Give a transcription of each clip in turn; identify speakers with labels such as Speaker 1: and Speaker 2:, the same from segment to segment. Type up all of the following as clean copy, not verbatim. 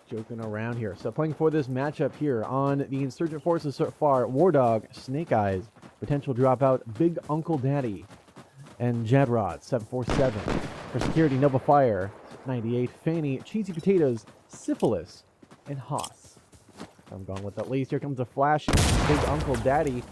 Speaker 1: joking around here. So playing for this matchup here on the Insurgent Forces so far, War Dog, Snake Eyes, potential dropout, Big Uncle Daddy, and Jadrod, 747. For security, Nova Fire, 98, Fanny, Cheesy Potatoes, Syphilis, and Haas. I'm going with at least. Here comes a flash. Big Uncle Daddy.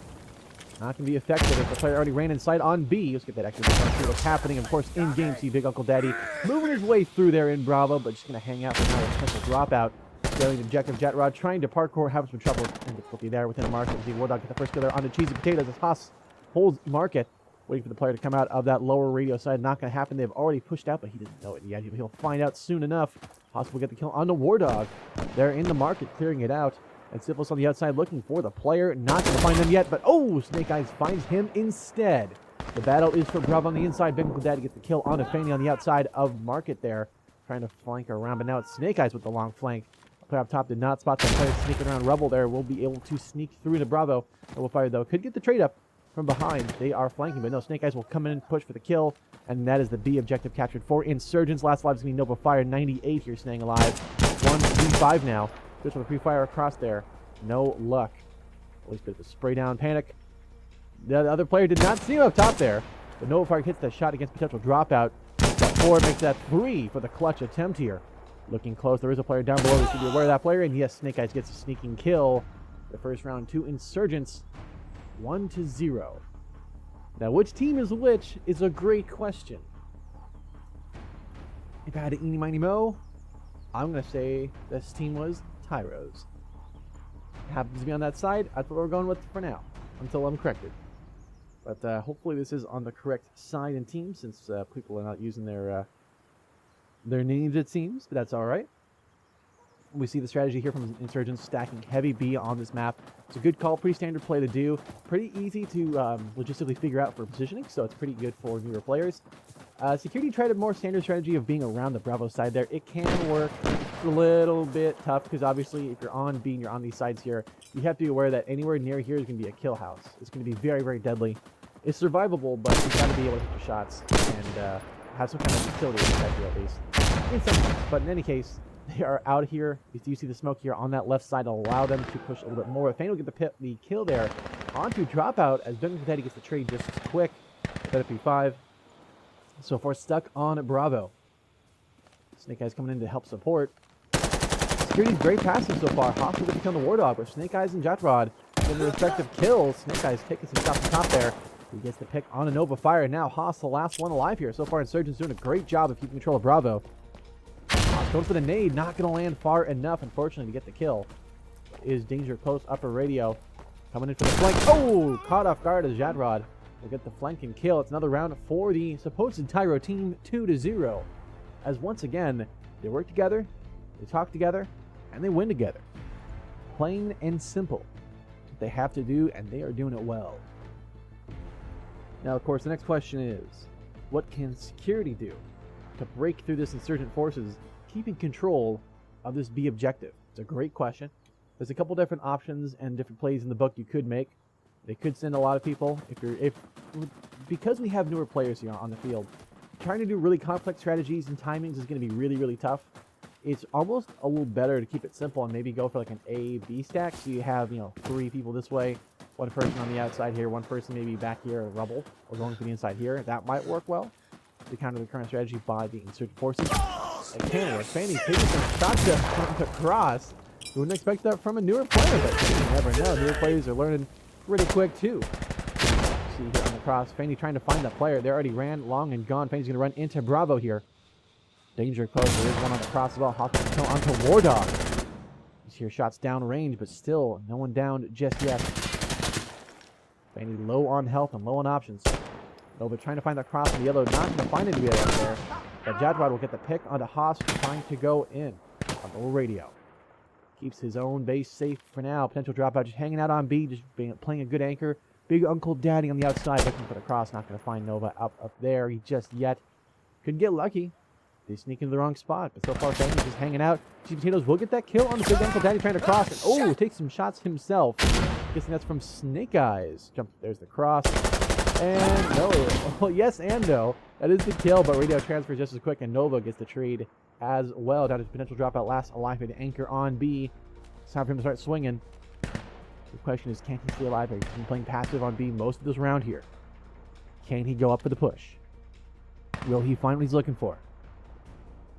Speaker 1: Not going to be effective if the player already ran inside on B. Let's get that extra see what's happening. Of course, in-game, see Big Uncle Daddy moving his way through there in Bravo, but just going to hang out for now. Potential dropout. Failing the objective. Jetrod trying to parkour, having some trouble and difficulty there within the market. See War Dog get the first kill there on the Cheesy Potatoes as Haas holds market. Waiting for the player to come out of that lower radio side. Not going to happen. They've already pushed out, but he doesn't know it yet. He'll find out soon enough. Haas will get the kill on the War Dog. They're in the market, clearing it out. And Syphilis on the outside looking for the player. Not going to find them yet, but oh, Snake Eyes finds him instead. The battle is for Bravo on the inside. Big Uncle Daddy gets the kill on a Fanny on the outside of market there. Trying to flank around, but now it's Snake Eyes with the long flank. The player up top did not spot the player sneaking around Rebel there. Will be able to sneak through into Bravo. Nova Fire, though, could get the trade up from behind. They are flanking, but no, Snake Eyes will come in and push for the kill. And that is the B objective captured for Insurgents. Last live is going to be Nova Fire, 98 here staying alive. 1v5 now. Goes for the pre-fire across there. No luck. At least a bit of a spray down panic. The other player did not see him up top there. But Nova Fire hits the shot against potential dropout. Makes that 4, makes that 3 for the clutch attempt here. Looking close. There is a player down below. We should be aware of that player. And yes, Snake Eyes gets a sneaking kill. The first round to Insurgents. 1-0. Now, which team is which is a great question. If I had to eeny, miny, mo, I'm going to say this team was Tyros. Happens to be on that side. That's what we're going with for now, until I'm corrected. But hopefully this is on the correct side and team, since people are not using their names, it seems. But that's all right. We see the strategy here from Insurgents stacking heavy B on this map. It's a good call, pretty standard play to do. Pretty easy to logistically figure out for positioning, so it's pretty good for newer players. Security tried a more standard strategy of being around the Bravo side there. It can work. It's a little bit tough because obviously if you're on B and you're on these sides here, you have to be aware that anywhere near here is going to be a kill house. It's going to be very, very deadly. It's survivable, but you've got to be able to hit your shots and have some kind of utility to protect you at least. In some sense. But in any case, they are out here. You see the smoke here on that left side. Allow them to push a little bit more. Fanny will get the kill there onto dropout as Big Uncle Daddy gets the trade just as quick. Better P5. So far stuck on Bravo. Snake Eyes coming in to help support. Security's very passive so far. Haas will get to kill the War Dog, but Snake Eyes and Jetrod in the respective kills. Snake Eyes taking some shots on top there. He gets the pick on a Nova Fire. Now Haas, the last one alive here. So far, Insurgents doing a great job of keeping control of Bravo. Haas going for the nade. Not going to land far enough, unfortunately, to get the kill. Is danger close upper radio. Coming in for the flank. Oh! Caught off guard as Jadrod will get the flank and kill. It's another round for the supposed Tyro team, 2-0. As once again, they work together, they talk together, and they win together. Plain and simple. What they have to do, and they are doing it well. Now, of course, the next question is, what can security do to break through this Insurgent forces, keeping control of this B objective? It's a great question. There's a couple different options and different plays in the book you could make. They could send a lot of people. Because we have newer players here on the field, trying to do really complex strategies and timings is going to be really, really tough. It's almost a little better to keep it simple and maybe go for like an A-B stack. So you have, 3 people this way, 1 person on the outside here, 1 person maybe back here at Rebel, or going for the inside here. That might work well to counter the current strategy by the Insurgent forces. It can work. Fanny taking some shots across. You wouldn't expect that from a newer player, but you never know. Newer players are learning pretty quick too. See here on the cross, Fanny trying to find that player. They already ran long and gone. Fanny's going to run into Bravo here. Danger close. There is one on the cross as well. Hawkins onto War Dog. You hear shots down range, but still no one down just yet. Fanny low on health and low on options. Nova trying to find that cross in the yellow. Not going to find anybody out there. But Jadrod will get the pick onto Haas, trying to go in on the radio. Keeps his own base safe for now. Potential dropout just hanging out on B, just playing a good anchor. Big Uncle Daddy on the outside looking for the cross. Not going to find Nova up there just yet. Could get lucky. They sneak into the wrong spot. But so far, Fanny's just hanging out. Cheesy Potatoes will get that kill on the Big Uncle Daddy trying to cross. And, oh, takes some shots himself. Guessing that's from Snake Eyes. There's the cross. And no. Well, yes and no. That is the kill, but radio transfers just as quick. And Nova gets the trade as well. Down to potential dropout, last alive at the anchor on B. It's time for him to start swinging. The question is, can he stay alive? He's been playing passive on B most of this round here. Can he go up for the push? Will he find what he's looking for?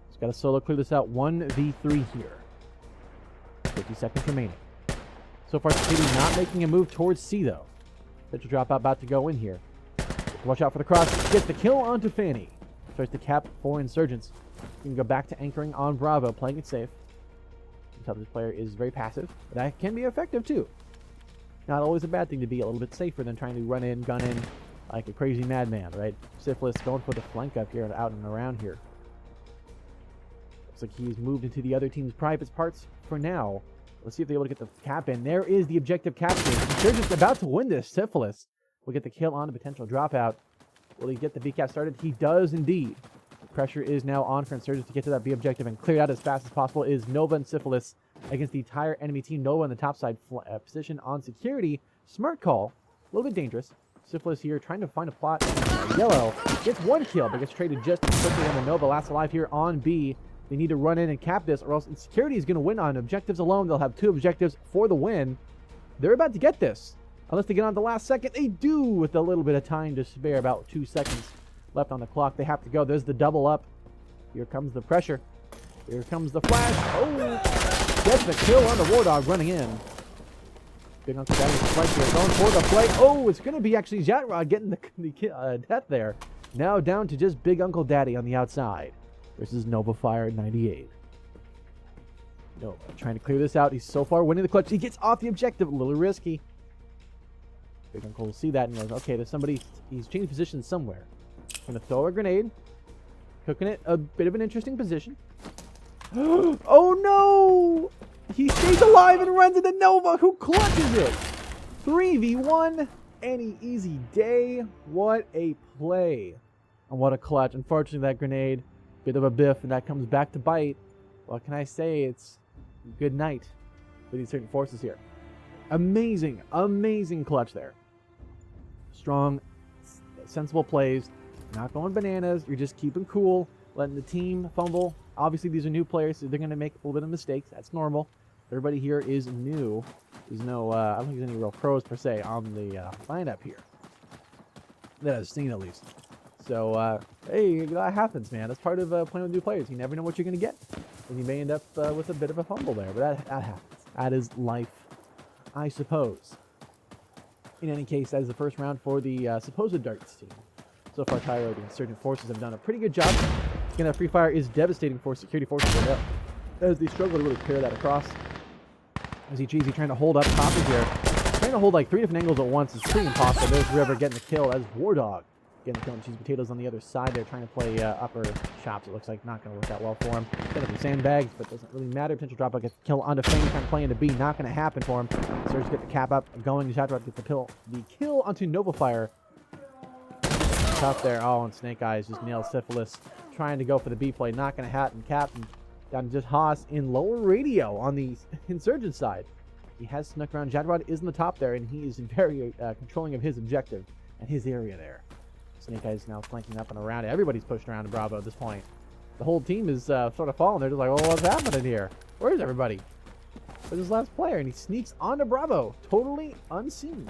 Speaker 1: He's got to solo clear this out. 1v3 here. 50 seconds remaining. So far, Security not making a move towards C, though. Potential dropout about to go in here. Watch out for the cross. Gets the kill onto Fanny. Starts to cap for Insurgents. You can go back to anchoring on Bravo, playing it safe. You can tell this player is very passive, but that can be effective, too. Not always a bad thing to be a little bit safer than trying to run in, gun in, like a crazy madman, right? Syphilis going for the flank up here and out and around here. Looks like he's moved into the other team's private parts for now. Let's see if they're able to get the cap in. There is the objective capture. Insurgents about to win this. Syphilis will get the kill on a potential dropout. Will he get the B cap started? He does indeed. The pressure is now on for Insurgents to get to that B objective and clear it out as fast as possible. Is Nova and Syphilis against the entire enemy team. Nova on the top side position on Security. Smart call. A little bit dangerous. Syphilis here trying to find a plot. Yellow gets one kill, but gets traded just as quickly on the Nova. Last alive here on B. They need to run in and cap this, or else Security is going to win on objectives alone. They'll have 2 objectives for the win. They're about to get this. Unless they get on the last second. They do with a little bit of time to spare. About 2 seconds left on the clock. They have to go. There's the double up. Here comes the pressure. Here comes the flash. Oh! Gets the kill on the Wardog running in. Big Uncle Daddy's right here. Going for the play. Oh, it's going to be actually Jatrod getting the death there. Now down to just Big Uncle Daddy on the outside. Versus Nova Fire 98. Nova trying to clear this out. He's so far winning the clutch. He gets off the objective. A little risky. Big Uncle will see that and goes, okay, there's somebody. He's changed position somewhere. Gonna throw a grenade. Cooking it. A bit of an interesting position. Oh no! He stays alive and runs into Nova, who clutches it. 3v1. Any easy day. What a play. And what a clutch. Unfortunately, that grenade. Bit of a biff, and that comes back to bite. What can I say? It's good night for these certain forces here. Amazing, amazing clutch there. Strong, sensible plays. Not going bananas. You're just keeping cool, letting the team fumble. Obviously, these are new players, so they're going to make a little bit of mistakes. That's normal. Everybody here is new. There's no, I don't think there's any real pros per se on the lineup here that I've seen, at least. So, hey, that happens, man. That's part of playing with new players. You never know what you're going to get. And you may end up with a bit of a fumble there. But that happens. That is life, I suppose. In any case, that is the first round for the supposed Darts team. So far, Tyro, the Insurgent forces have done a pretty good job. Again, that free fire is devastating for Security forces right now, as they struggle to really clear that across. As Cheesy trying to hold up top of here. Trying to hold like 3 different angles at once is pretty impossible. There's River getting the kill as Wardog. Getting the kill on Cheesy Potatoes on the other side. They're trying to play upper chops. It looks like not going to work out well for him. Getting the sandbags, but doesn't really matter. Potential dropout gets the kill onto Fang. Trying to play into B. Not going to happen for him. Surge get the cap up going. Jatrod gets the kill onto Nova Fire. Tough there. Oh, and Snake Eyes just nails Syphilis. Trying to go for the B play. Not going to happen. Captain down to just Haas in lower radio on the Insurgent side. He has snuck around. Jatrod is in the top there, and he is very controlling of his objective and his area there. Snake Eyes now flanking up and around. Everybody's pushing around to Bravo at this point. The whole team is sort of falling. They're just like, oh, what's happening here? Where's everybody? Where's this last player? And he sneaks onto Bravo. Totally unseen.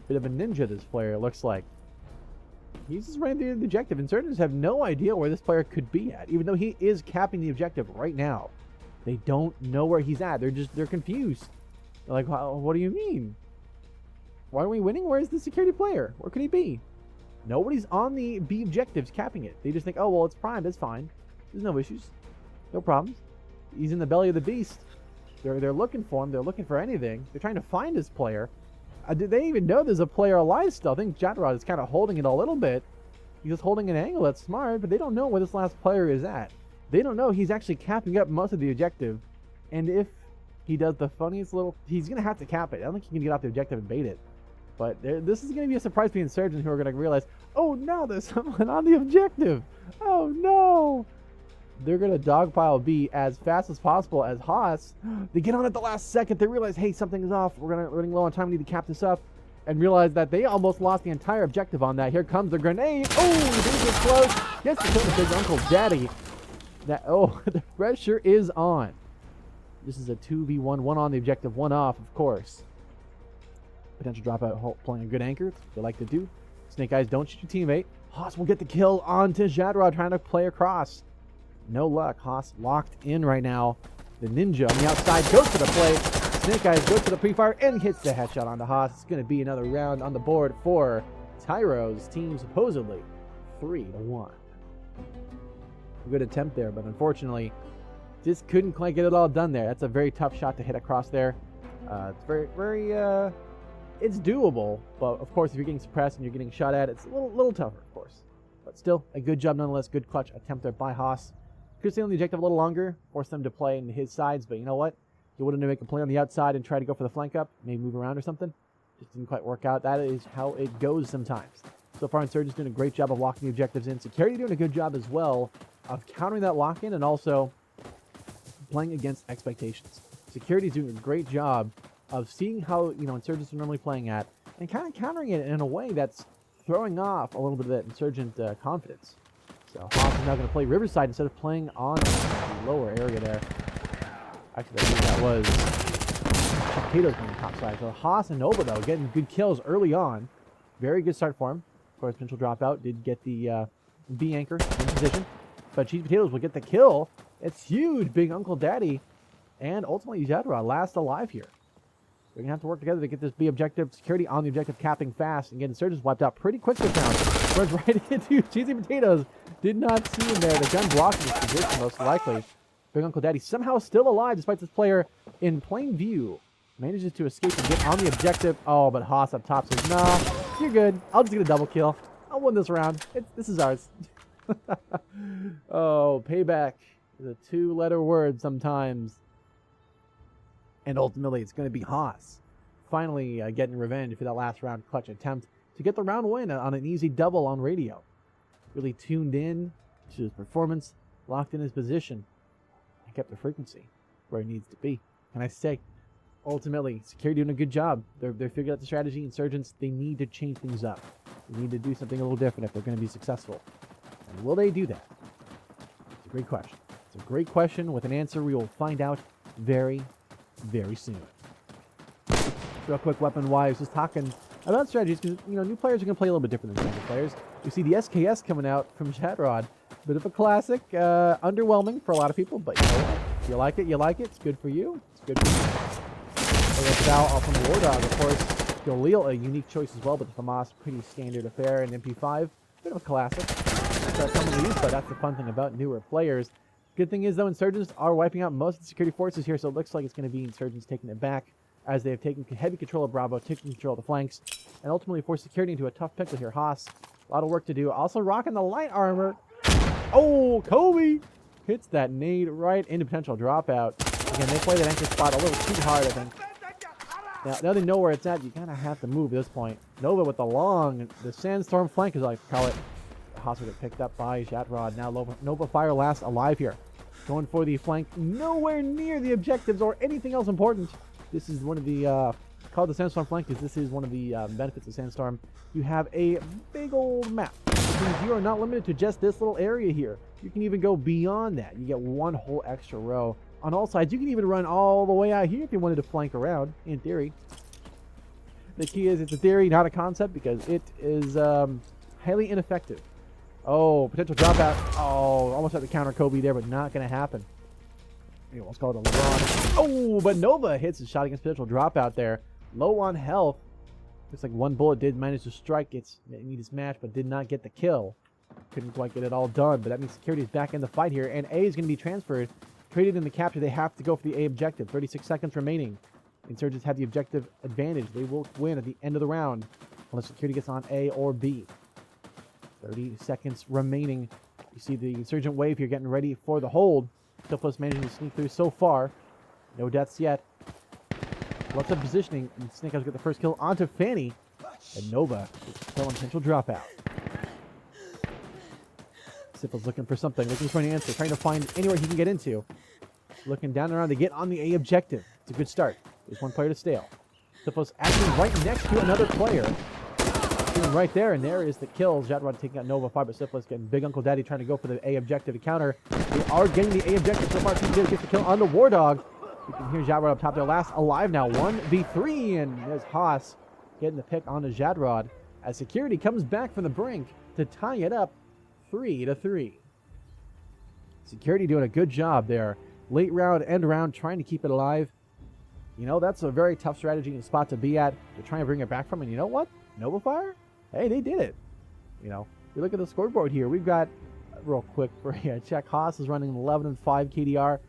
Speaker 1: Bit of a ninja, this player, it looks like. He's just running through the objective. Insurgents have no idea where this player could be at, even though he is capping the objective right now. They don't know where he's at. They're confused. They're like, what do you mean? Why are we winning? Where's the security player? Where could he be? Nobody's on the B objectives capping it. They just think, oh, well, it's primed. It's fine. There's no issues. No problems. He's in the belly of the beast. They're looking for him. They're looking for anything. They're trying to find this player. Did they even know there's a player alive still? I think Jatrod is kind of holding it a little bit. He's just holding an angle. That's smart, but they don't know where this last player is at. They don't know he's actually capping up most of the objective. And if he does the funniest little... He's going to have to cap it. I don't think he can get off the objective and bait it. But this is going to be a surprise to the Insurgents who are going to realize, oh, no, there's someone on the objective. Oh, no. They're going to dogpile B as fast as possible as Haas. They get on at the last second. They realize, hey, something is off. We're running low on time. We need to cap this up. And realize that they almost lost the entire objective on that. Here comes the grenade. Oh, this is close. Gets the kill with Big Uncle Daddy. Oh, the pressure is on. This is a 2v1, one on the objective, one off, of course. Potential dropout playing a good anchor. That's what they like to do. Snake Eyes, don't shoot your teammate. Haas will get the kill onto Jadrod, trying to play across. No luck. Haas locked in right now. The Ninja on the outside goes to the play. Snake Eyes goes to the pre-fire and hits the headshot onto Haas. It's going to be another round on the board for Tyro's team, supposedly 3-1. A good attempt there, but unfortunately, just couldn't quite get it all done there. That's a very tough shot to hit across there. It's very, it's doable, but of course, if you're getting suppressed and you're getting shot at, it's a little tougher, of course. But still, a good job nonetheless. Good clutch attempt there by Haas. Could stay on the objective a little longer, force them to play in his sides, but you know what? He wanted to make a play on the outside and try to go for the flank up, maybe move around or something. Just didn't quite work out. That is how it goes sometimes. So far, Insurgents doing a great job of locking the objectives in. Security doing a good job as well of countering that lock-in and also playing against expectations. Security is doing a great job of seeing how, Insurgents are normally playing at and kind of countering it in a way that's throwing off a little bit of that Insurgent confidence. So Haas is now going to play Riverside instead of playing on the lower area there. Actually, I think that was Potatoes on the top side. So Haas and Nova, though, getting good kills early on. Very good start for him. Of course, potential dropout did get the B anchor in position. But Cheese Potatoes will get the kill. It's huge. Big Uncle Daddy. And ultimately, Jadrod last alive here. They're going to have to work together to get this B objective. Security on the objective, capping fast. And getting Insurgents wiped out pretty quick this round. Runs right into Cheesy Potatoes. Did not see him there. The gun blocked his position, most likely. Big Uncle Daddy somehow still alive despite this player in plain view. Manages to escape and get on the objective. Oh, but Haas up top says, nah, you're good. I'll just get a double kill. I'll win this round. This is ours. Oh, payback is a two-letter word sometimes. And ultimately, it's going to be Haas finally getting revenge for that last round clutch attempt to get the round win on an easy double on radio. Really tuned in to his performance, locked in his position, and kept the frequency where it needs to be. And I say, ultimately, Security doing a good job. They're figuring out the strategy. Insurgents, they need to change things up. They need to do something a little different if they're going to be successful. And will they do that? It's a great question. It's a great question with an answer we will find out very, very soon. Real quick, weapon-wise, just talking about strategies, because, new players are going to play a little bit different than standard players. You see the SKS coming out from Jadrod. Bit of a classic, underwhelming for a lot of people, but you know what? If you like it, you like it. It's good for you. It's good for you. Val off from the War Dog, of course. Galil, a unique choice as well, but the FAMAS, pretty standard affair. And MP5, bit of a classic. Some of these, but that's the fun thing about newer players. Good thing is, though, Insurgents are wiping out most of the security forces here, so it looks like it's going to be Insurgents taking it back as they have taken heavy control of Bravo, taking control of the flanks, and ultimately forced Security into a tough pickle here. Haas, a lot of work to do. Also rocking the light armor. Oh, Kobe hits that nade right into potential dropout. Again, they play that anchor spot a little too hard, I think. Now they know where it's at. You kind of have to move at this point. Nova with the sandstorm flank, as I like to call it. Haas will get picked up by Jadrod. Now Nova Fire last alive here. Going for the flank. Nowhere near the objectives or anything else important. This is one of the, called the Sandstorm flank, because this is one of the benefits of Sandstorm. You have a big old map. Which means you are not limited to just this little area here. You can even go beyond that. You get one whole extra row on all sides. You can even run all the way out here if you wanted to flank around, in theory. The key is it's a theory, not a concept, because it is highly ineffective. Oh, potential dropout. Oh, almost had to counter Kobe there, but not going to happen. Let's call it a LeBron. Oh, but Nova hits his shot against potential dropout there. Low on health. Looks like one bullet did manage to strike its match, but did not get the kill. Couldn't quite get it all done, but that means Security is back in the fight here, and A is going to be transferred. Traded in the capture, they have to go for the A objective. 36 seconds remaining. Insurgents have the objective advantage. They will win at the end of the round, unless Security gets on A or B. 30 seconds remaining. You see the Insurgent wave here getting ready for the hold. Tilfos managing to sneak through so far. No deaths yet. Lots of positioning, and Snake Eyes get the first kill onto Fanny. And Nova is still on potential dropout. Sipple's looking for something, looking for an answer, trying to find anywhere he can get into. Looking down and around to get on the A objective. It's a good start. There's one player to stale. Sipple's actually right next to another player. doing right there, and there is the kill. Jatrod taking out Nova Fire, but Syphilis getting Big Uncle Daddy trying to go for the A objective to counter. They are getting the A objective so far. Team Did gets the kill on the War Dog. You can hear Jatrod up top there. Last alive now, 1v3, and there's Haas getting the pick on the Jadrod as security comes back from the brink to tie it up 3-3. Security doing a good job there. Late round, end round, trying to keep it alive. You know, that's a very tough strategy and spot to be at. They're trying to bring it back from, and you know what? Nova Fire? Hey, they did it. You know, you look at the scoreboard here. We've got, real quick for you, check. Haas is running 11-5 KDR.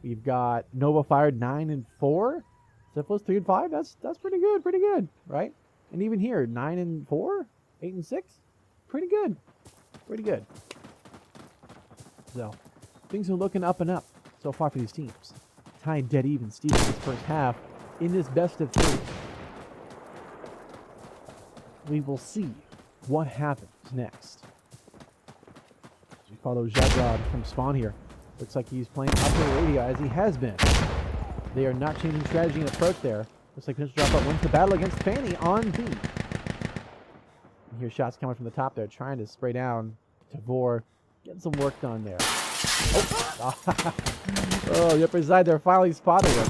Speaker 1: We've got Nova Fire 9-4. Syphilis 3-5. That's pretty good, right? And even here, 9-4, 8-6. Pretty good. So, things are looking up and up so far for these teams. Tied dead even Steve in this first half in this best of 3. We will see what happens next. As we follow Jadrod from spawn here. Looks like he's playing upper radio as he has been. They are not changing strategy and approach there. Looks like Pinch Dropout wins the battle against Fanny on B. And here's shots coming from the top there, trying to spray down Tavor. Getting some work done there. Oh, the upper side there finally spotted him.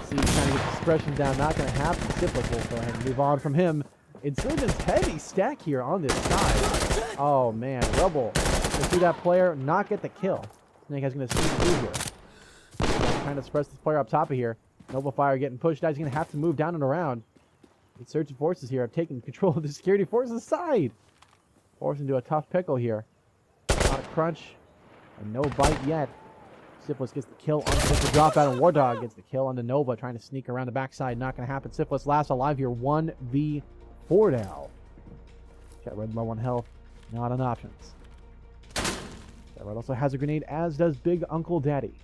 Speaker 1: See, trying to get the suppression down. Not going to happen. Syphilis will go ahead and move on from him. Insurgent's heavy stack here on this side. Oh, man. Rubble. Let's see that player not get the kill. Snake Eyes going to sneak through here. Trying to suppress this player up top of here. Noble Fire getting pushed out. He's going to have to move down and around. Insurgent forces here have taken control of the security forces side. Forced into a tough pickle here. Not a crunch. And no bite yet. Syphilis gets the kill on the dropout, and War Dog gets the kill on the Nova, trying to sneak around the backside. Not going to happen. Syphilis last alive here. 1v4 now. Chat Red low 1 health. Not on options. Chat Red also has a grenade, as does Big Uncle Daddy.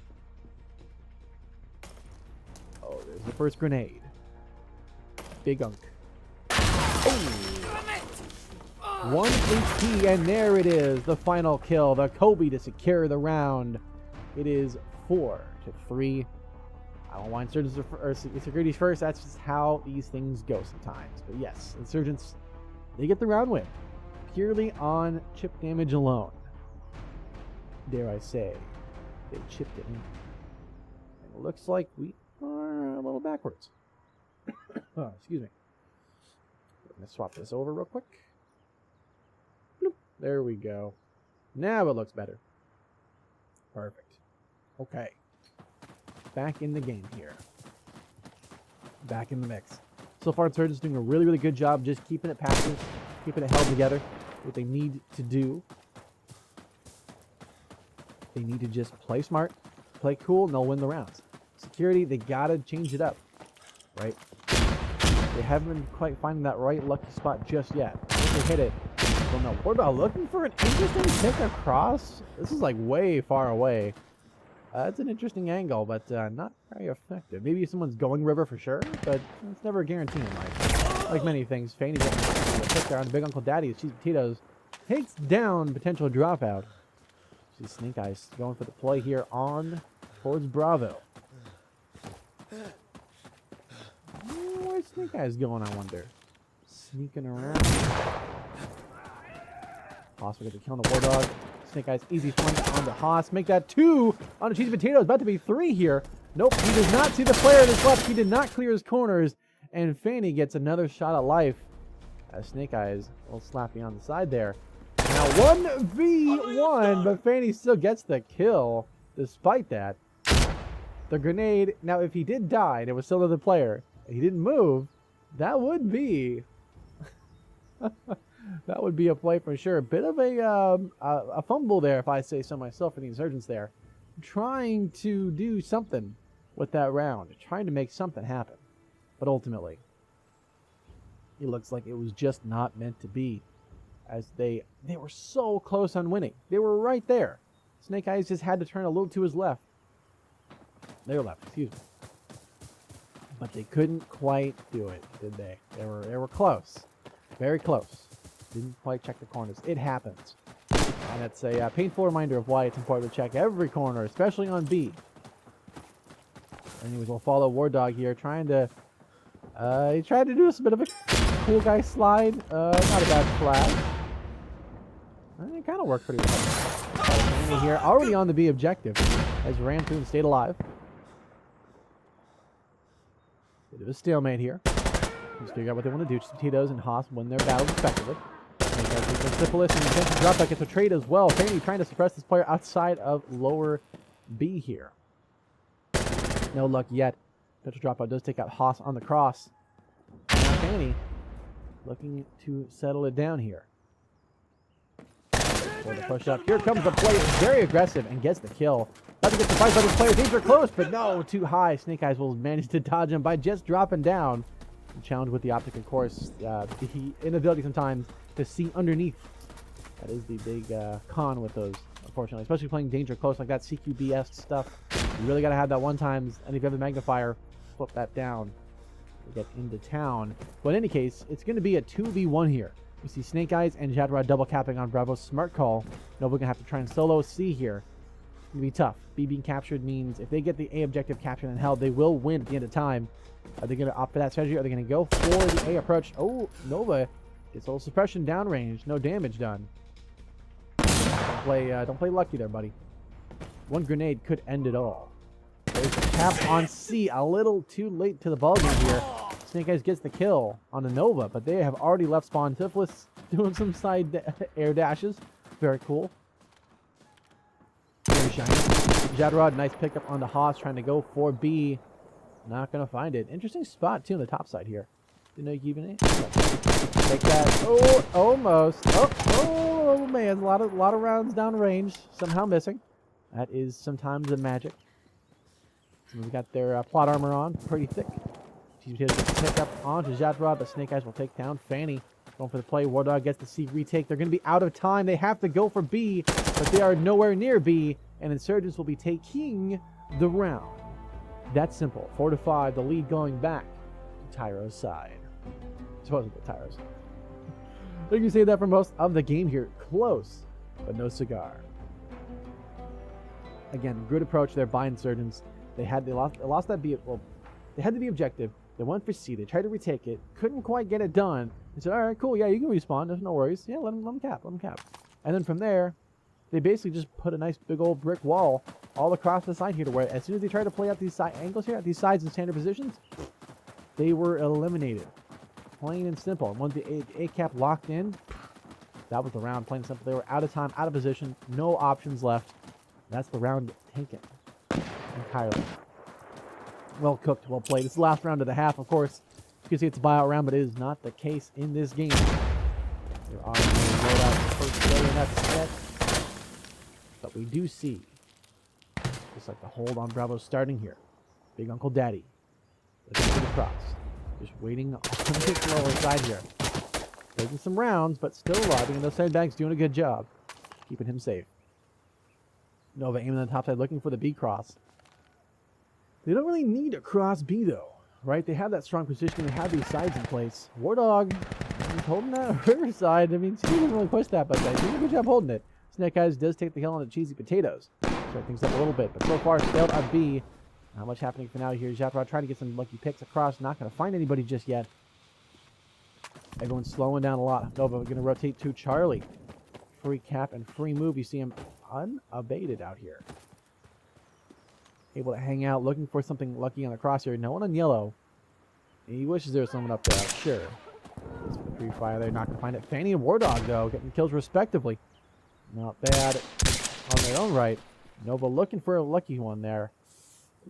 Speaker 1: Oh, there's the first grenade. Big Unk. Oh. 1 HP, and there it is. The final kill. The Kobe to secure the round. It is 4-3. I don't want Insurgents or Securities first. That's just how these things go sometimes. But yes, Insurgents, they get the round win. Purely on chip damage alone. Dare I say. They chipped it in. And it looks like we are a little backwards. Oh, excuse me. I'm going to swap this over real quick. Bloop. There we go. Now it looks better. Perfect. Okay. Back in the game here. Back in the mix. So far, Insurgents doing a really good job just keeping it passive, keeping it held together. What they need to do, they need to just play smart, play cool, and they'll win the rounds. Security, they gotta change it up, right? They haven't been quite finding that right lucky spot just yet. If they hit it, well, no. What about looking for an interesting pick across? This is like way far away. It's an interesting angle, but not very effective. Maybe someone's going river for sure, but it's never a guarantee in life. Like many things, Fanny getting a pick there on Big Uncle Daddy as Cheese Potatoes takes down potential dropout. See Snake Eyes going for the play here on towards Bravo. Where's Snake Eyes going, I wonder? Sneaking around. Possible get the kill on the War Dog. Snake Eyes easy flank on the Haas. Make that 2 on the Cheesy Potatoes. About to be 3 here. Nope, he does not see the player in his left. He did not clear his corners. And Fanny gets another shot at life. As Snake Eyes will slap you on the side there. Now 1v1, but Fanny still gets the kill despite that. The grenade, now if he did die and it was still another player, and he didn't move, that would be... that would be a play for sure. A bit of a fumble there, if I say so myself, for the Insurgents there. Trying to do something with that round. Trying to make something happen. But ultimately, it looks like it was just not meant to be. As they were so close on winning. They were right there. Snake Eyes just had to turn a little to his left. Their left, excuse me. But they couldn't quite do it, did they? They were close. Very close. Didn't quite check the corners. It happens. And it's a painful reminder of why it's important to check every corner, especially on B. Anyways, we'll follow War Dog here, trying to... he tried to do us a bit of a cool guy slide. Not a bad flag. It kind of worked pretty well. Fanny here, already on the B objective, has ran through and stayed alive. Bit of a stalemate here. Let's figure out what they want to do. Tito's and Haas win their battles respectively. Syphilis and intention drop back gets a trade as well. Fanny trying to suppress this player outside of lower B here. No luck yet. Potential dropout does take out Haas on the cross. Now Fanny looking to settle it down here. For the push up. Here comes the play. Very aggressive and gets the kill. About to get surprised by this player. Things are close, but no, too high. Snake Eyes will manage to dodge him by just dropping down. Challenge with the optic, of course. The inability sometimes to see underneath. That is the big con with those, unfortunately. Especially playing danger close like that CQB-esque stuff. You really got to have that one times. And if you have a magnifier, flip that down to get into town. But in any case, it's going to be a 2v1 here. We see Snake Eyes and Jadrod double capping on Bravo. Smart call. Nova going to have to try and solo C here. It's going to be tough. B being captured means if they get the A objective captured and held, they will win at the end of time. Are they going to opt for that strategy? Are they going to go for the A approach? Oh, Nova gets a little suppression downrange. No damage done. Don't play lucky there, buddy. One grenade could end it all. There's a cap on C. A little too late to the ballgame here. Snake Eyes gets the kill on the Nova, but they have already left spawn. Syphilis doing some side air dashes. Very cool. Very shiny. Jadrod, nice pickup on the Haas, trying to go for B. Not going to find it. Interesting spot, too, on the top side here. Didn't know you could even take that. Oh, almost. Oh, man. A lot of rounds down range. Somehow missing. That is sometimes the magic. We've got their plot armor on. Pretty thick. She's going to pick up onto Jadrod, but Snake Eyes will take down Fanny. Going for the play. War Dog gets the C retake. They're going to be out of time. They have to go for B, but they are nowhere near B, and Insurgents will be taking the round. That's simple. 4-5, the lead going back to Tyro's side. Supposedly Tyro's. You can say that for most of the game here. Close, but no cigar. Again, good approach there by Insurgents. They lost that B. Well, they had the B objective. They went for C. They tried to retake it. Couldn't quite get it done. They said, all right, cool. Yeah, you can respawn. There's no worries. Yeah, let them cap. Let them cap. And then from there, they basically just put a nice big old brick wall all across the side here to where as soon as they tried to play out these side angles here, at these sides in standard positions, they were eliminated. Plain and simple. And once the A cap locked in, that was the round. Plain and simple. They were out of time, out of position, no options left. That's the round taken entirely. Well cooked, well played. It's the last round of the half, of course. You can see it's a buyout round, but it is not the case in this game. There are no loadouts first play, and that's set. But we do see, just like the hold on Bravo starting here. Big Uncle Daddy. Let's get across. Just waiting on the lower side here. Taking some rounds, but still robbing, and those sandbags doing a good job. Keeping him safe. Nova aiming on the top side, looking for the B cross. They don't really need a cross B, though, right? They have that strong position. They have these sides in place. War Dog, he's holding that river side. I mean, he doesn't really push that, but he's doing a good job holding it. Snake Eyes does take the kill on the cheesy potatoes. Start things up a little bit, but so far, failed on B. Not much happening for now here. Jadrod trying to get some lucky picks across. Not going to find anybody just yet. Everyone's slowing down a lot. Nova going to rotate to Charlie. Free cap and free move. You see him unabated out here. Able to hang out, looking for something lucky on the crosshair. No one on yellow. He wishes there was someone up there. Sure. Just for the free fire there. Not going to find it. Fanny and War Dog, though, getting kills respectively. Not bad on their own right. Nova looking for a lucky one there.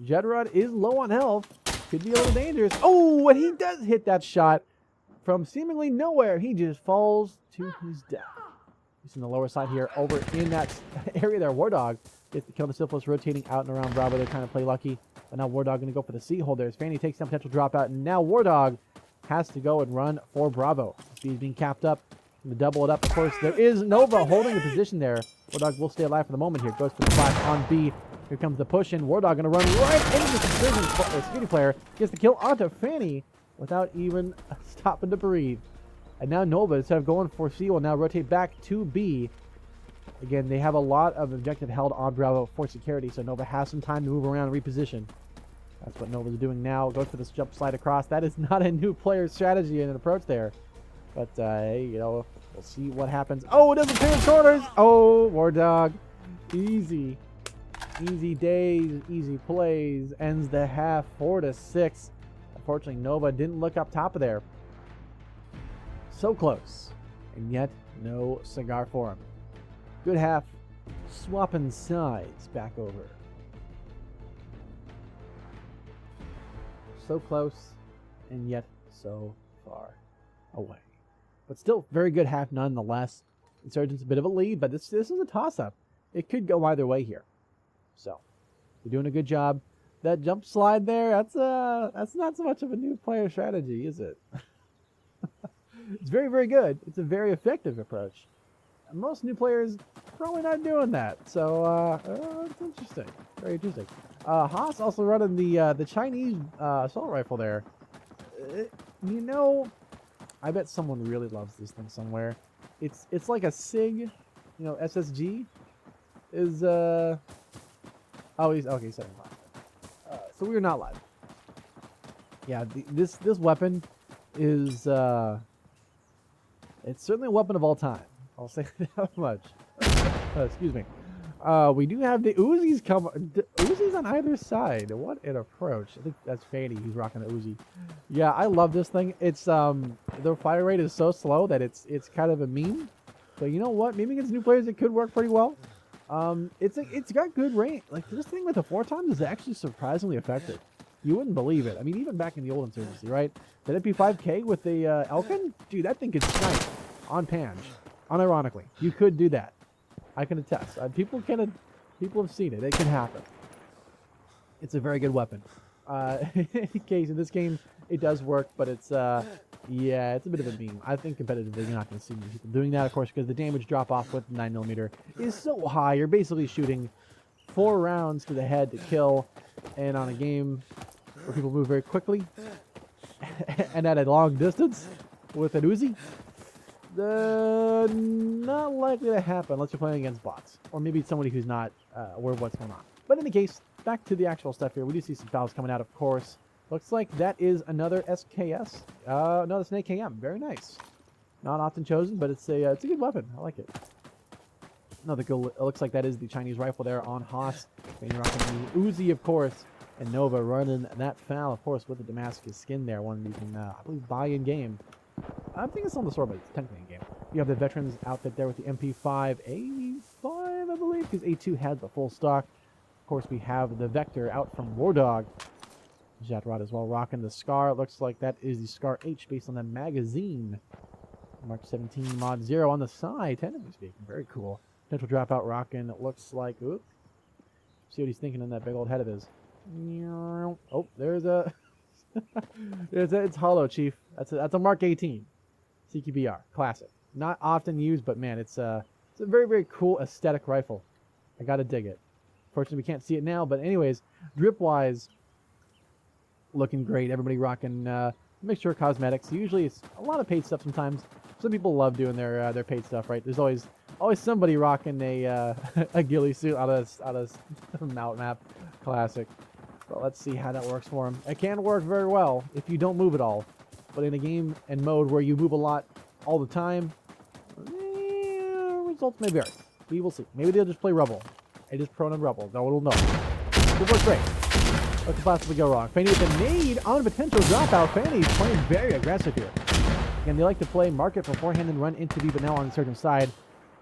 Speaker 1: Jadrod is low on health. Could be a little dangerous. Oh, and he does hit that shot from seemingly nowhere. He just falls to his death. He's in the lower side here, over in that area there. War Dog gets the kill. The Syphilis rotating out and around Bravo. They're trying to play lucky. But now War Dog going to go for the C hold there. As Fanny takes down potential dropout. And now War Dog has to go and run for Bravo. Speed being capped up. Going to double it up. Of course, there is Nova holding the position there. War Dog will stay alive for the moment here. Goes for the flash on B. Here comes the push in. War Dog going to run right into the security player. Gets the kill onto Fanny without even stopping to breathe. And now Nova, instead of going for C, will now rotate back to B. Again, they have a lot of objective held on Bravo for security, so Nova has some time to move around and reposition. That's what Nova's doing now. Goes for this jump slide across. That is not a new player strategy and an approach there. But, hey, you know, we'll see what happens. Oh, it doesn't clear the corners. Oh, War Dog. Easy. Easy days, easy plays. Ends the half 4-6. Unfortunately, Nova didn't look up top of there. So close. And yet, no cigar for him. Good half. Swapping sides back over. So close, and yet so far away. But still, very good half nonetheless. Insurgents a bit of a lead, but this is a toss-up. It could go either way here. So, they're doing a good job. That jump slide there, that's not so much of a new player strategy, is it? It's very, very good. It's a very effective approach. Most new players probably not doing that. So, it's interesting. Very interesting. Haas also running the Chinese assault rifle there. You know, I bet someone really loves this thing somewhere. It's like a SIG, you know, SSG is oh, he's okay, 75. So we're not live. Yeah, this weapon is it's certainly a weapon of all time. I'll say that much. Excuse me. We do have the Uzis Uzis on either side. What an approach. I think that's Fanny who's rocking the Uzi. Yeah, I love this thing. It's the fire rate is so slow that it's kind of a meme. But you know what? Maybe against new players it could work pretty well. It's got good range. Like this thing with the 4 times is actually surprisingly effective. You wouldn't believe it. I mean, even back in the old Insurgency, right? That MP5K with the Elkin? Dude, that thing could snipe on Pange. Unironically, you could do that. I can attest. People have seen it. It can happen. It's a very good weapon. In case in this game, it does work, but it's yeah, it's a bit of a meme. I think competitively, you're not going to see many people doing that, of course, because the damage drop off with 9mm is so high. You're basically shooting 4 rounds to the head to kill, and on a game where people move very quickly and at a long distance with an Uzi. Not likely to happen unless you're playing against bots. Or maybe somebody who's not aware of what's going on. But in any case, back to the actual stuff here. We do see some fouls coming out, of course. Looks like that is another SKS. No, that's an AKM. Very nice. Not often chosen, but it's a good weapon. I like it. Another good. It looks like that is the Chinese rifle there on Haas. Rocking the Uzi, of course. And Nova running that foul, of course, with the Damascus skin there. One you can, I believe, buy in game. I think it's on the store, but it's technically in game. You have the veterans outfit there with the MP5 A5, I believe, because A2 had the full stock. Of course, we have the Vector out from War Dog. Jatrod as well rocking the Scar. It looks like that is the Scar H based on the magazine. Mark 17 Mod 0 on the side, technically speaking. Very cool. Potential dropout rocking. It looks like, oop. See what he's thinking in that big old head of his. Oh, there's a... it's hollow, Chief. That's a Mark 18 CQBR classic. Not often used, but man, it's a very, very cool aesthetic rifle. I gotta dig it. Fortunately, we can't see it now, but anyways, drip wise, looking great. Everybody rocking mixture of cosmetics. Usually, it's a lot of paid stuff. Sometimes some people love doing their paid stuff, right? There's always somebody rocking a ghillie suit out of Mount Map classic. But let's see how that works for him. It can work very well if you don't move at all. But in a game and mode where you move a lot all the time, results may vary. We will see. Maybe they'll just play Rebel. I just prone on Rebel. No one will know. It works great. What could possibly go wrong? Fanny with a nade on a potential dropout. Fanny's playing very aggressive here. Again, they like to play market beforehand and run into B, but now on the Insurgent side,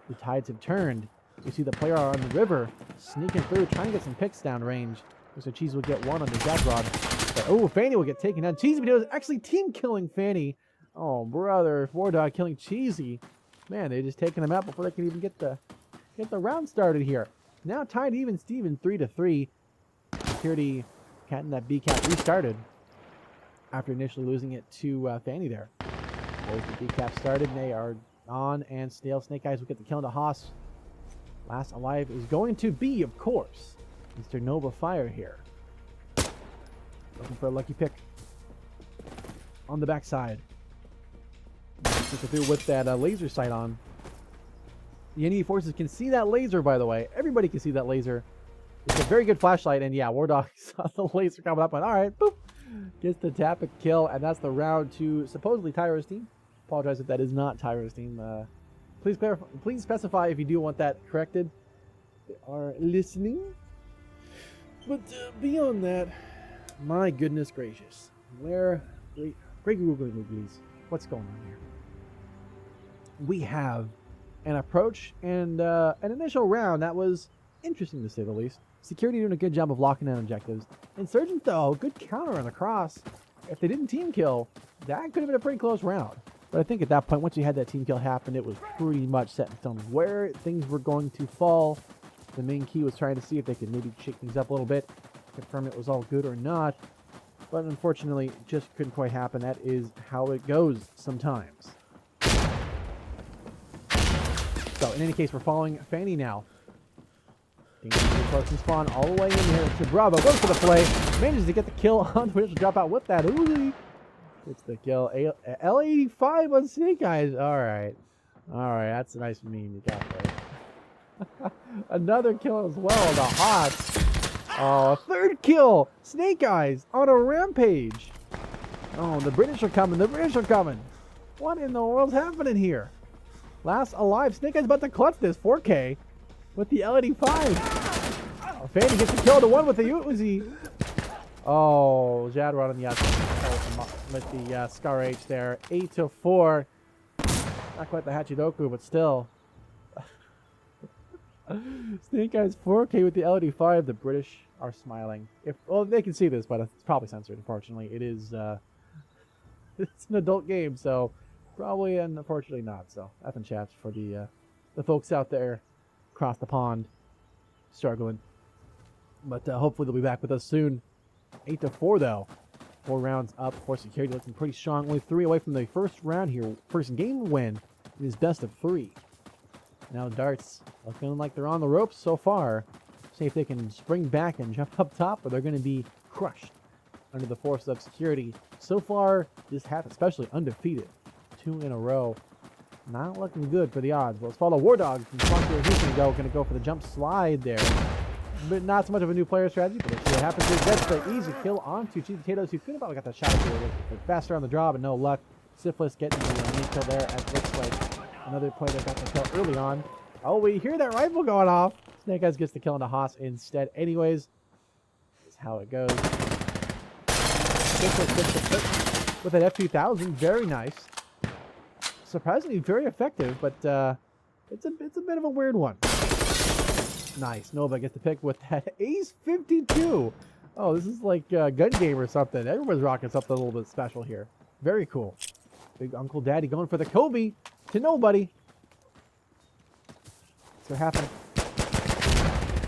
Speaker 1: the tides have turned. You see the player on the river sneaking through, trying to get some picks down range. So Cheesy will get one on the Jack Rod. But, oh, Fanny will get taken down. Cheesy was actually team killing Fanny. Oh, brother. War Dog killing Cheesy. Man, they're just taking him out before they can even get the round started here. Now tied even Steven 3-3. Security cat in that B cap restarted after initially losing it to Fanny there. There's the B cap started, and they are on, and Stale Snake Eyes will get the kill into Haas. Last alive is going to be, of course, Mr. Nova Fire here. Looking for a lucky pick on the backside. Through with that laser sight on. The enemy forces can see that laser, by the way. Everybody can see that laser. It's a very good flashlight, and yeah, War Dog saw the laser coming up, and all right, boop, gets the tap and kill, and that's the round to supposedly Tyro's team. Apologize if that is not Tyro's team. Please clarify. Please specify if you do want that corrected. They are listening. But beyond that, my goodness gracious, great Googling Googlies, what's going on here? We have an approach and an initial round that was interesting to say the least. Security doing a good job of locking down objectives. Insurgents, though, good counter on the cross. If they didn't team kill, that could have been a pretty close round. But I think at that point, once you had that team kill happen, it was pretty much set in stone where things were going to fall. The main key was trying to see if they could maybe shake things up a little bit, confirm it was all good or not. But unfortunately, it just couldn't quite happen. That is how it goes sometimes. So in any case, we're following Fanny now. Close and spawn all the way in here to Bravo. Goes for the play. Manages to get the kill on Twitch to drop out with that Uzi. Gets the kill. L85 on Snake Eyes. Alright. Alright, that's a nice meme you got there. Another kill as well. The Hots. Oh, a third kill. Snake Eyes on a rampage. Oh, the British are coming. The British are coming. What in the world's happening here? Last alive. Snake Eyes about to clutch this 4K with the L85. Oh, Fanny gets the kill to one with the Uzi. Oh, Jadrod on the outside with the Scar H there. 8-4. Not quite the Hachidoku, but still. Snake Eyes 4K with the L85. The British are smiling. Well, they can see this, but it's probably censored. Unfortunately, it is. It's an adult game, so probably and unfortunately not. So nothing chats for the folks out there across the pond struggling. But hopefully they'll be back with us soon. 8-4 though. 4 rounds up for security, looking pretty strong. Only 3 away from the first round here. First game win. It is best of 3. Now Darts looking like they're on the ropes so far. See if they can spring back and jump up top, or they're going to be crushed under the force of security. So far, this half especially undefeated. 2 in a row. Not looking good for the odds. Well, let's follow War Dog from Sponsor. He's going to go for the jump slide there. But not so much of a new player strategy, but let's see what happens here. Gets the easy kill onto Cheesy Potatoes, who could have probably got the shot here. Faster on the draw, but no luck. Syphilis getting the main kill there, as it looks like another player that got the kill early on. Oh, we hear that rifle going off. Snake Eyes gets the kill into Haas instead. Anyways, that's how it goes. Syphilis gets the pick with an F2000. Very nice. Surprisingly very effective, but it's a bit of a weird one. Nice. Nova gets the pick with that Ace 52. Oh, this is like a gun game or something. Everyone's rocking something a little bit special here. Very cool. Big Uncle Daddy going for the Kobe to nobody. So happening.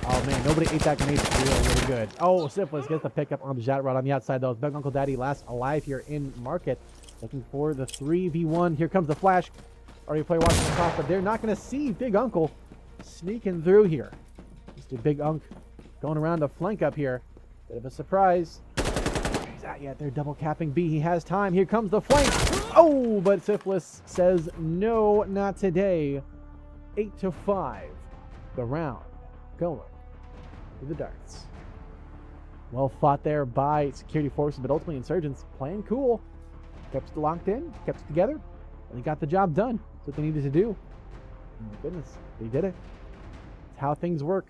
Speaker 1: Oh man, nobody ate that grenade. Really good. Oh, Syphilis gets the pickup on the Jatrod on the outside though. Big Uncle Daddy last alive here in market. Looking for the 3v1. Here comes the flash. Already play watching the top, but they're not going to see Big Uncle sneaking through here. Mr. Big Unk going around the flank up here. Bit of a surprise. He's not yet. They're double capping B. He has time. Here comes the flank. Oh, but Syphilis says no, not today. 8-5. The round going to the Darts. Well fought there by security forces, but ultimately Insurgents playing cool. Kept it locked in, kept it together, and they got the job done. That's what they needed to do. Oh my goodness, they did it. It's how things work.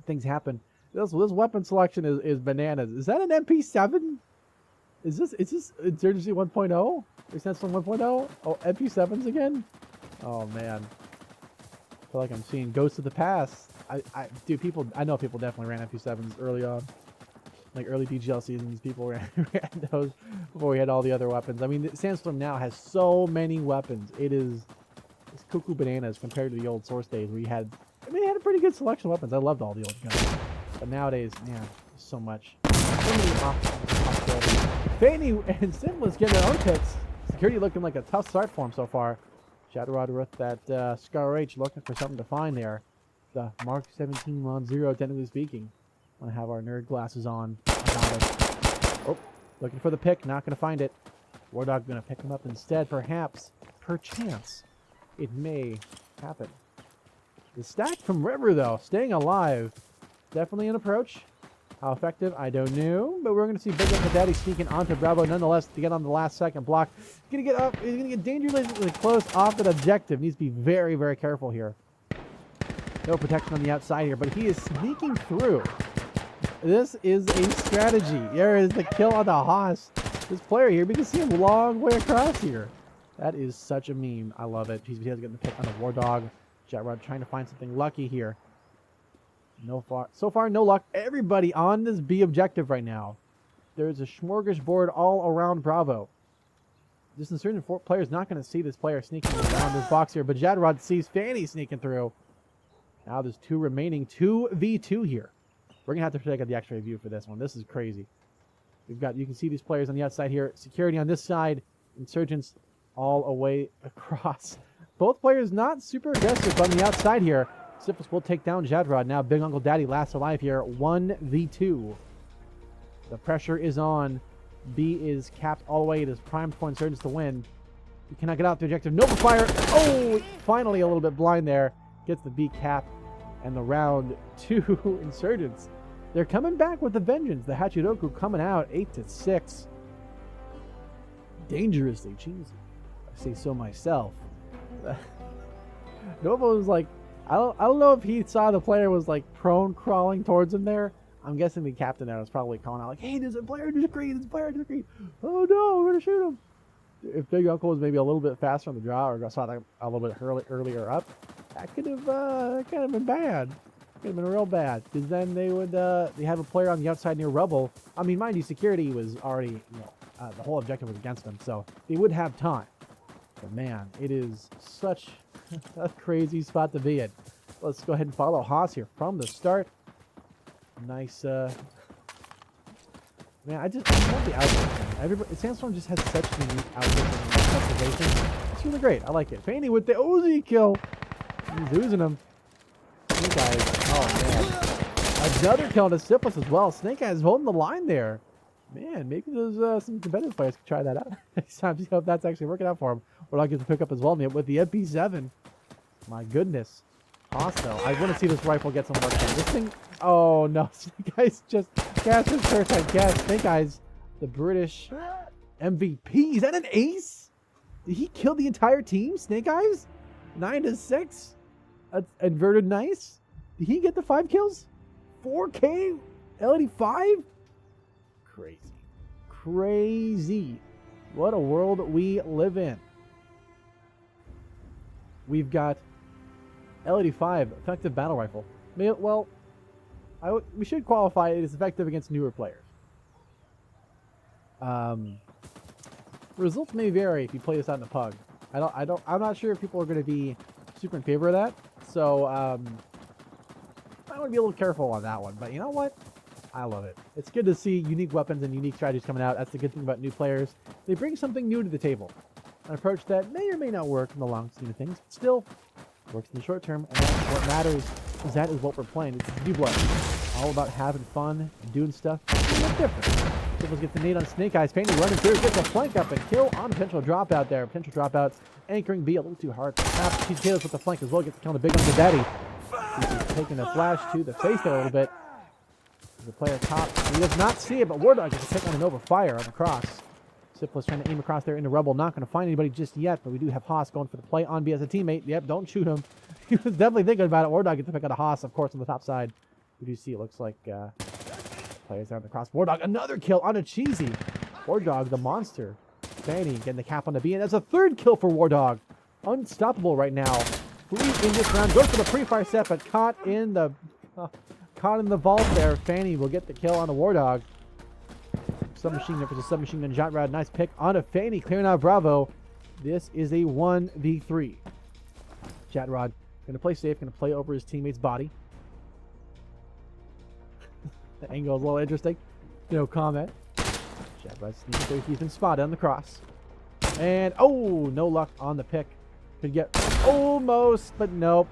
Speaker 1: Things happen. This weapon selection is bananas. Is that an MP7? Is this Insurgency 1.0? Extension 1.0? Oh, MP7s again? Oh man. I feel like I'm seeing ghosts of the past. I know people definitely ran MP7s early on. Like early DGL seasons, people ran those before we had all the other weapons. I mean, Sandstorm now has so many weapons. It's cuckoo bananas compared to the old Source days where you had, they had a pretty good selection of weapons. I loved all the old guns. But nowadays, man, so much. So many possibilities. Fanny and Syphilis getting their own picks. Security looking like a tough start for him so far. Shadowrod with that Scar H looking for something to find there. The Mark 17 Mod 0, technically speaking. Want to have our nerd glasses on. Oh, looking for the pick, not going to find it. War Dog going to pick him up instead, perhaps, perchance. It may happen. The stack from River, though, staying alive. Definitely an approach. How effective, I don't know. But we're going to see Big Uncle Daddy sneaking onto Bravo nonetheless to get on the last second block. He's going to get up. He's going to get dangerously close off that objective. Needs to be very, very careful here. No protection on the outside here, but he is sneaking through. This is a strategy. There is the kill on the Haas. This player here, we can see him a long way across here. That is such a meme. I love it. He's getting the pick on the War Dog. Jetrod trying to find something lucky here. So far, no luck. Everybody on this B objective right now. There's a smorgasbord all around Bravo. This Insurgent player is not going to see this player sneaking around this box here, but Jetrod sees Fanny sneaking through. Now there's 2 remaining, 2v2 here. We're going to have to take out the X-ray view for this one. This is crazy. You can see these players on the outside here. Security on this side. Insurgents all the way across. Both players not super aggressive, but on the outside here, Syphilis will take down Jetrod. Now Big Uncle Daddy last alive here. 1v2. The pressure is on. B is capped all the way. It is primed for Insurgents to win. He cannot get out the objective. No fire. Oh, finally a little bit blind there. Gets the B cap and the round 2 Insurgents. They're coming back with a vengeance. The Hachiroku coming out 8-6. Dangerously cheesy. I say so myself. Nova was like, I don't know if he saw the player was like prone crawling towards him there. I'm guessing the captain there was probably calling out like, hey, there's a player just green, there's a player just green. Oh no, we're gonna shoot him. If Big Uncle was maybe a little bit faster on the draw or saw that a little bit earlier up, that could have been bad. Could have been real bad, because then they have a player on the outside near rubble. I mean, mind you, security was already, the whole objective was against them, so they would have time. But man, it is such a crazy spot to be in. Let's go ahead and follow Haas here from the start. Nice, man, I love the outfit. Sandstorm just has such unique outfits and customization. It's really great. I like it. Fanny with the Uzi kill. He's oozing him. Snake Eyes. Oh, man. Another kill to Syphilis as well. Snake Eyes holding the line there. Man, maybe those some competitive players could try that out next time. See if that's actually working out for him. Or I'll get to pick up as well with the MP7. My goodness. Hostile. I want to see this rifle get some work done. This thing. Oh, no. Snake Eyes just cast his first, I guess. Snake Eyes, the British MVP. Is that an ace? Did he kill the entire team? Snake Eyes? 9-6? Inverted nice? Did he get the 5 kills? 4K? LED5? Crazy. Crazy. What a world we live in. We've got LED5, effective battle rifle. Well, we should qualify it as effective against newer players. Results may vary if you play this out in a pug. I'm not sure if people are going to be super in favor of that. So, I want to be a little careful on that one. But you know what? I love it. It's good to see unique weapons and unique strategies coming out. That's the good thing about new players. They bring something new to the table. An approach that may or may not work in the long scheme of things, but still works in the short term. And that's what matters is that is what we're playing. It's Newbloods. All about having fun and doing stuff a little different. Syphilis gets the nade on Snake Eyes. Fanny running through, gets a flank up and kill on potential dropout there. Potential dropouts anchoring B a little too hard. Perhaps TK's with the flank as well. Gets the kill on the Big Uncle Daddy. He's taking a flash to the face there a little bit. The player top. He does not see it, but War Dog gets a pick on an overfire on the cross. Syphilis trying to aim across there into rubble. Not going to find anybody just yet, but we do have Haas going for the play on B as a teammate. Yep, don't shoot him. He was definitely thinking about it. War Dog gets a pick on a Haas, of course, on the top side. We do see it looks like players there on the cross. War Dog, another kill on a cheesy. War Dog, the monster. Fanny getting the cap on the B, and that's a third kill for War Dog. Unstoppable right now. Free in this round. Goes for the pre-fire set, but caught in the vault there. Fanny will get the kill on the War Dog. Submachine gun versus submachine gun. Jetrod, nice pick on a Fanny, clearing out Bravo. This is a 1v3. Jetrod going to play safe, going to play over his teammate's body. The angle is a little interesting. No comment. Jetrod sneaking through. He's been spotted on the cross. And, oh, no luck on the pick. Could get almost, but nope.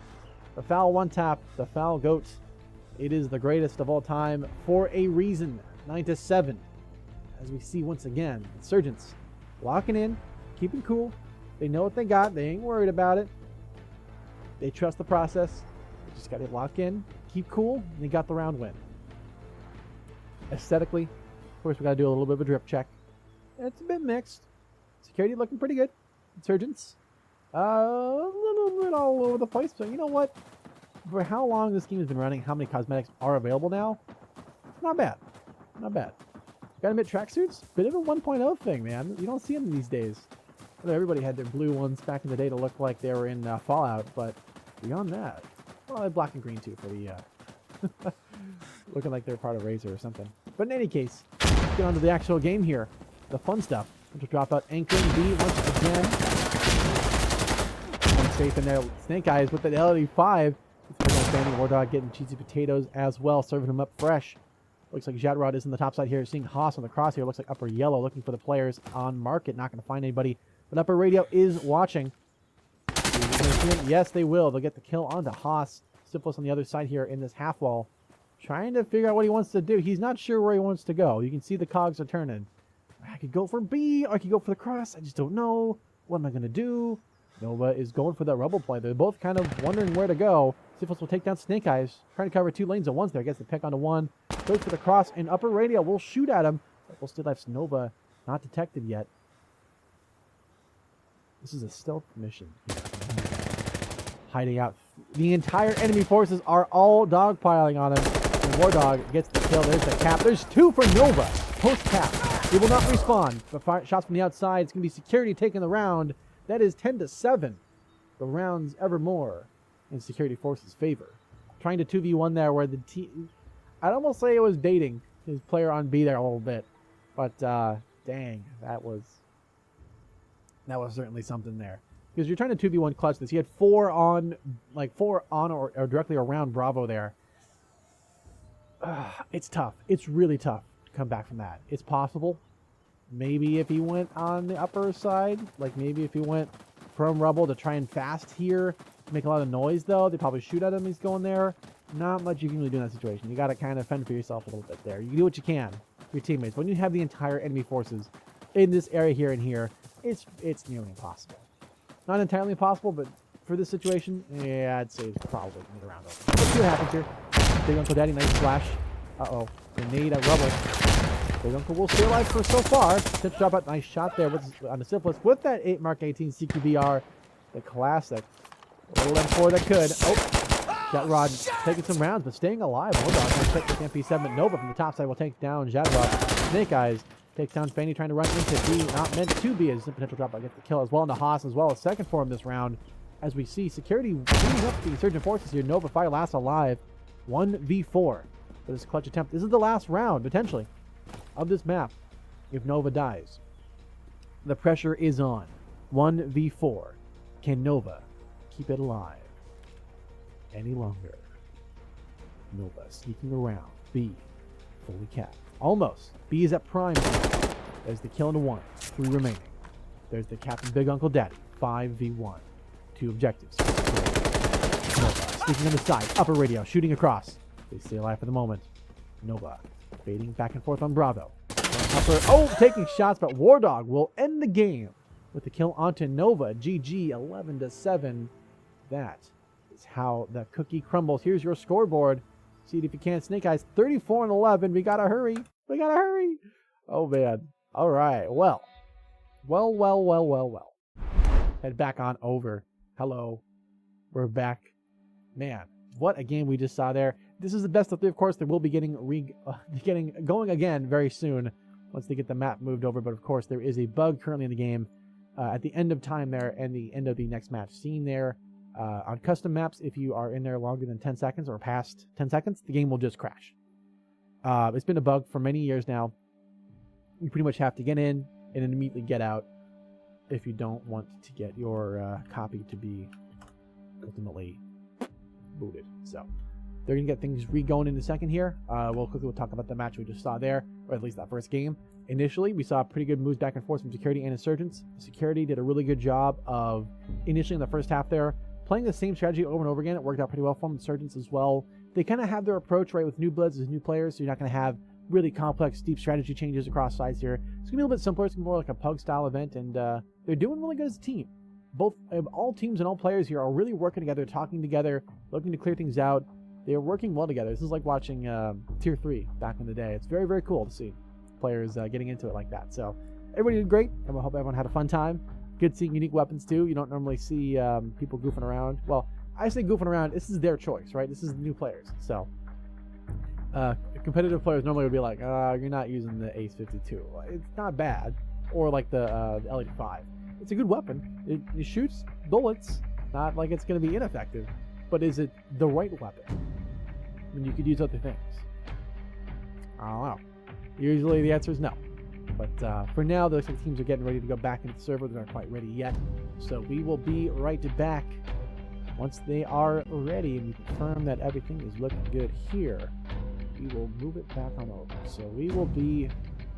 Speaker 1: The foul one tap. The foul goat. It is the greatest of all time for a reason. 9-7. As we see once again, Insurgents locking in, keeping cool. They know what they got. They ain't worried about it. They trust the process. They just got to lock in, keep cool, and he got the round win. Aesthetically, of course, we got to do a little bit of a drip check. It's a bit mixed. Security looking pretty good. Insurgents, a little bit all over the place. But you know what? For how long this game has been running, how many cosmetics are available now? Not bad. Not bad. Gotta admit, tracksuits, bit of a 1.0 thing, man. You don't see them these days. Everybody had their blue ones back in the day to look like they were in Fallout, but beyond that, well, black and green too for the looking like they're part of Razor or something. But in any case, let's get on to the actual game here. The fun stuff. To drop out anchoring B once again. And safe in there. Snake Eyes with the LD5. It's outstanding. War Dog getting cheesy potatoes as well, serving them up fresh. Looks like Jadrod is in the top side here. Seeing Haas on the crosshair. Looks like upper yellow, looking for the players on market. Not going to find anybody. But upper radio is watching. Yes, they will. They'll get the kill onto Haas. Syphilis on the other side here in this half wall. Trying to figure out what he wants to do. He's not sure where he wants to go. You can see the cogs are turning. I could go for B, or I could go for the cross. I just don't know. What am I going to do? Nova is going for that rebel play. They're both kind of wondering where to go. Syphilis will take down Snake Eyes. Trying to cover 2 lanes at once there. Gets the pick onto 1. Goes for the cross, and upper radio will shoot at him. But will still have Nova not detected yet. This is a stealth mission. Hiding out. The entire enemy forces are all dogpiling on him. And War Dog gets the kill. There's the cap. There's 2 for Nova. Post-cap. He will not respawn. But shots from the outside. It's going to be security taking the round. That is 10-7. The rounds evermore in security forces' favor. Trying to 2v1 there where the team... I'd almost say it was baiting his player on B there a little bit. But, dang. That was certainly something there. Because you're trying to 2v1 clutch this. He had 4 on or directly around Bravo there. It's tough. It's really tough to come back from that. It's possible. Maybe if he went on the upper side, like maybe if he went from Rebel to try and fast here, make a lot of noise though, they probably shoot at him. He's going there. Not much you can really do in that situation. You got to kind of fend for yourself a little bit there. You can do what you can for your teammates. When you have the entire enemy forces in this area here and here, it's nearly impossible. Not entirely impossible, but for this situation, yeah, I'd say it's probably going to be the round over. Let's see what happens here. Big Uncle Daddy, nice flash. Uh-oh. Grenade at Rebel. Big Uncle will stay alive for so far. Tip drop out. Nice shot there on the Syphilis with that 8 Mark 18 CQBR. The classic. A little M4 that could. Oh. Jadrod taking some rounds, but staying alive. Hold on. Nice pick with MP7. Nova from the top side will take down Jadrod. Snake Eyes takes down Fanny, trying to run into B. Not meant to be. As a potential drop. I get the kill as well into Haas as well. A second for him this round. As we see security beating up the insurgent forces here. Nova Fire last alive. 1v4 for this clutch attempt. This is the last round, potentially, of this map if Nova dies. The pressure is on. 1v4. Can Nova keep it alive any longer? Nova sneaking around. B fully capped. Almost. B is at prime. There's the kill into 1. 3 remaining. There's the Captain Big Uncle Daddy. 5v1. 2 objectives. Nova sneaking on the side. Upper radio. Shooting across. They stay alive for the moment. Nova fading back and forth on Bravo. Upper, taking shots, but War Dog will end the game with the kill onto Nova. GG 11-7. That is how the cookie crumbles. Here's your scoreboard. See it if you can. Snake Eyes 34-11. We gotta hurry. We gotta hurry. Oh man. All right. Well. Head back on over. Hello. We're back. Man, what a game we just saw there. This is the best of 3, of course. They will be getting going again very soon once they get the map moved over. But of course, there is a bug currently in the game at the end of time there and the end of the next match. Seen there on custom maps, if you are in there longer than 10 seconds or past 10 seconds, the game will just crash. It's been a bug for many years now. You pretty much have to get in and then immediately get out if you don't want to get your copy to be ultimately booted. So they're going to get things re-going in a second here. We'll talk about the match we just saw there, or at least that first game. Initially, we saw pretty good moves back and forth from Security and Insurgents. Security did a really good job of, initially in the first half there, playing the same strategy over and over again. It worked out pretty well for them. Insurgents as well. They kind of have their approach, right, with Newbloods as new players, so you're not going to have really complex, deep strategy changes across sides here. It's going to be a little bit simpler. It's going to be more like a pug-style event, and they're doing really good as a team. All teams and all players here are really working together, talking together, looking to clear things out. they're working well together. This is like watching Tier 3 back in the day. It's very, very cool to see players getting into it like that. So everybody did great, and I hope everyone had a fun time. Good seeing unique weapons too. You don't normally see people goofing around. Well, I say goofing around. This is their choice, right? This is the new players. So competitive players normally would be like, you're not using the Ace 52. It's not bad. Or like the L85. It's a good weapon. It shoots bullets. Not like it's going to be ineffective. But is it the right weapon? I mean, you could use other things. I don't know. Usually the answer is no. But for now, those teams are getting ready to go back into the server. They're not quite ready yet. So we will be right back once they are ready and we confirm that everything is looking good here. We will move it back on over. So we will be